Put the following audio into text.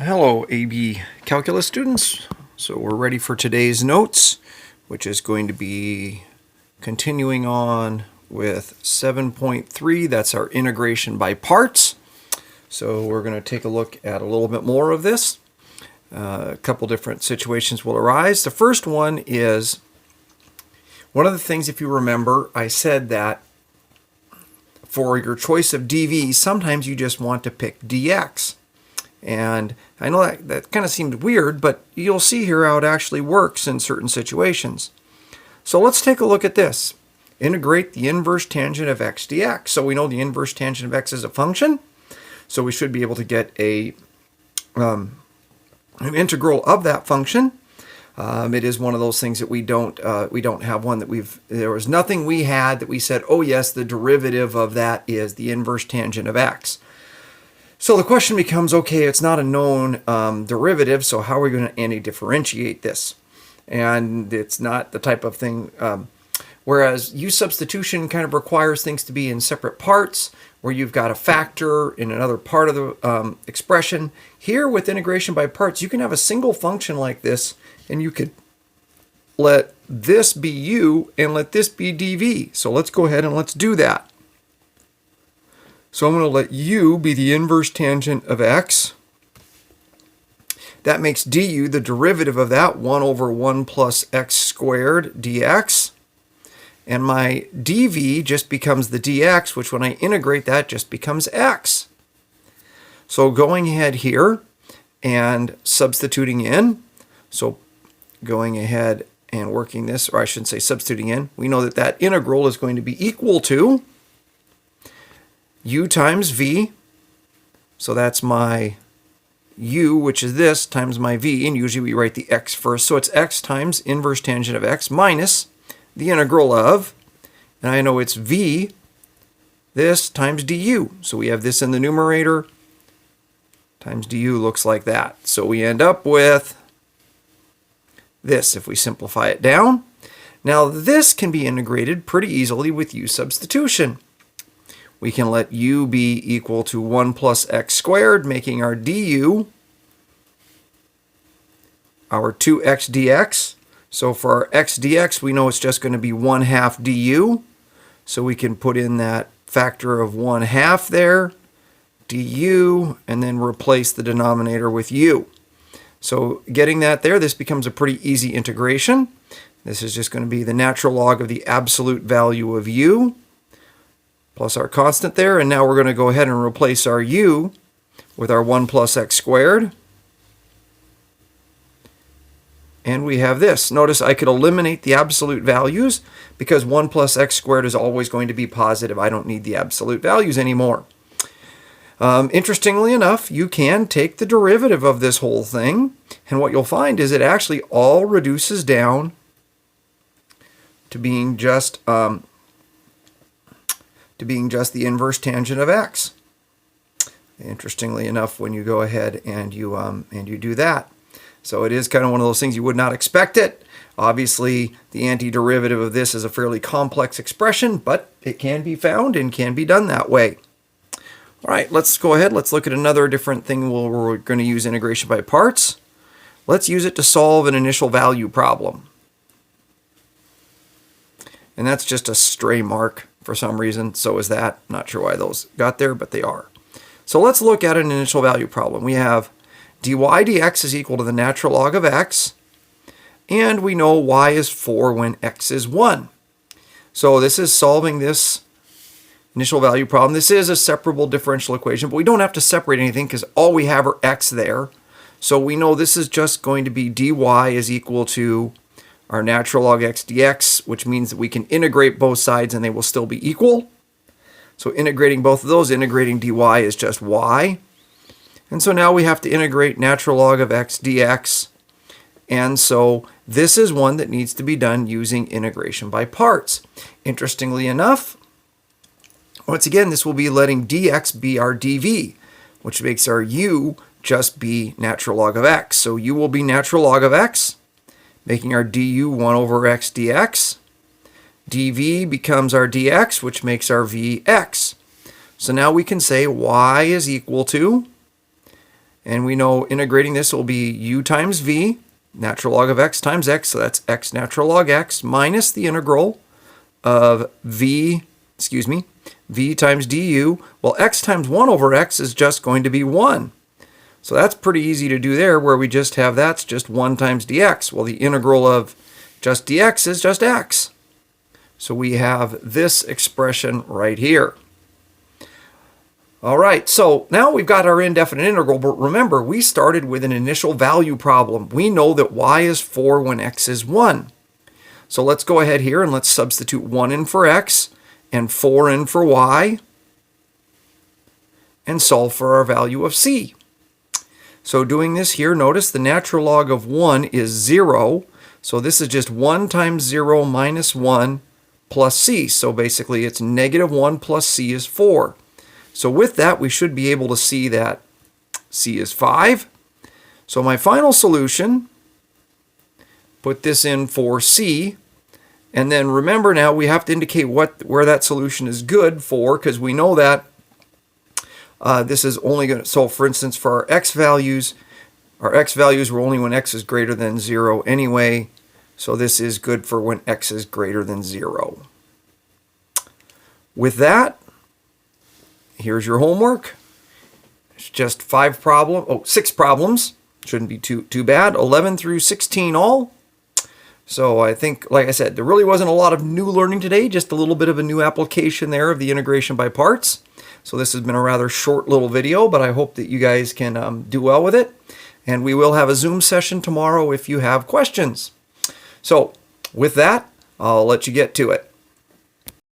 Hello, AB Calculus students. So we're ready for today's notes, which is going to be continuing on with 7.3. That's our integration by parts. So we're going to take a look at a little bit more of this. A couple different situations will arise. The first one is, one of the things, if you remember, I said that for your choice of dv, sometimes you just want to pick dx. And I know that kind of seemed weird, but you'll see here how it actually works in certain situations. So let's take a look at this. Integrate the inverse tangent of x dx. So we know the inverse tangent of x is a function. So we should be able to get an integral of that function. It is one of those things that we don't have one that there was nothing we had that we said, oh yes, the derivative of that is the inverse tangent of x. So the question becomes, okay, it's not a known derivative, so how are we going to anti-differentiate this? And it's not the type of thing, whereas use substitution kind of requires things to be in separate parts, where you've got a factor in another part of the expression. Here with integration by parts, you can have a single function like this, and you could let this be u and let this be dv. So let's go ahead and let's do that. So I'm going to let u be the inverse tangent of x. That makes du, the derivative of that, 1 over 1 plus x squared dx. And my dv just becomes the dx, which when I integrate that just becomes x. So going ahead here and substituting in, so going ahead and working this, or I shouldn't say substituting in, we know that that integral is going to be equal to u times v, so that's my u, which is this, times my v, and usually we write the x first, so it's x times inverse tangent of x minus the integral of, and I know it's v, this times du, so we have this in the numerator, times du looks like that. So we end up with this if we simplify it down. Now this can be integrated pretty easily with u substitution. We can let u be equal to 1 plus x squared, making our du our 2x dx. So for our x dx, we know it's just going to be 1/2 du. So we can put in that factor of 1/2 there, du, and then replace the denominator with u. So getting that there, this becomes a pretty easy integration. This is just going to be the natural log of the absolute value of u plus our constant there, and now we're going to go ahead and replace our u with our 1 plus x squared. And we have this. Notice I could eliminate the absolute values because 1 plus x squared is always going to be positive. I don't need the absolute values anymore. Interestingly enough, you can take the derivative of this whole thing, and what you'll find is it actually all reduces down to being just the inverse tangent of x. Interestingly enough, when you go ahead and you do that. So it is kind of one of those things you would not expect it. Obviously, the antiderivative of this is a fairly complex expression, but it can be found and can be done that way. All right, let's go ahead. Let's look at another different thing where we're going to use integration by parts. Let's use it to solve an initial value problem. And that's just a stray mark for some reason. So is that. Not sure why those got there, but they are. So let's look at an initial value problem. We have dy dx is equal to the natural log of x, and we know y is 4 when x is 1. So this is solving this initial value problem. This is a separable differential equation, but we don't have to separate anything because all we have are x there. So we know this is just going to be dy is equal to our natural log x dx, which means that we can integrate both sides and they will still be equal. So integrating both of those, integrating dy is just y. And so now we have to integrate natural log of x dx. And so this is one that needs to be done using integration by parts. Interestingly enough, once again, this will be letting dx be our dv, which makes our u just be natural log of x. So u will be natural log of x, making our du 1 over x dx. dv becomes our dx, which makes our v x. So now we can say y is equal to And we know integrating this will be u times v, natural log of x times x, so that's x natural log x, minus the integral of v times du. Well, x times 1 over x is just going to be 1. So that's pretty easy to do there, where we just have that's just 1 times dx. Well, the integral of just dx is just x. So we have this expression right here. All right, so now we've got our indefinite integral, but remember, we started with an initial value problem. We know that y is 4 when x is 1. So let's go ahead here and let's substitute 1 in for x and 4 in for y and solve for our value of c. So doing this here, notice the natural log of 1 is 0. So this is just 1 times 0 minus 1 plus c. So basically it's negative 1 plus c is 4. So with that, we should be able to see that c is 5. So my final solution, put this in for c. And then remember now, we have to indicate where that solution is good for, because we know that this is only going to, so for instance, for our x values were only when x is greater than 0 anyway. So this is good for when x is greater than 0. With that, here's your homework. It's just 6 problems. Shouldn't be too bad. 11 through 16 all. So I think, like I said, there really wasn't a lot of new learning today, just a little bit of a new application there of the integration by parts. So this has been a rather short little video, but I hope that you guys can do well with it. And we will have a Zoom session tomorrow if you have questions. So with that, I'll let you get to it.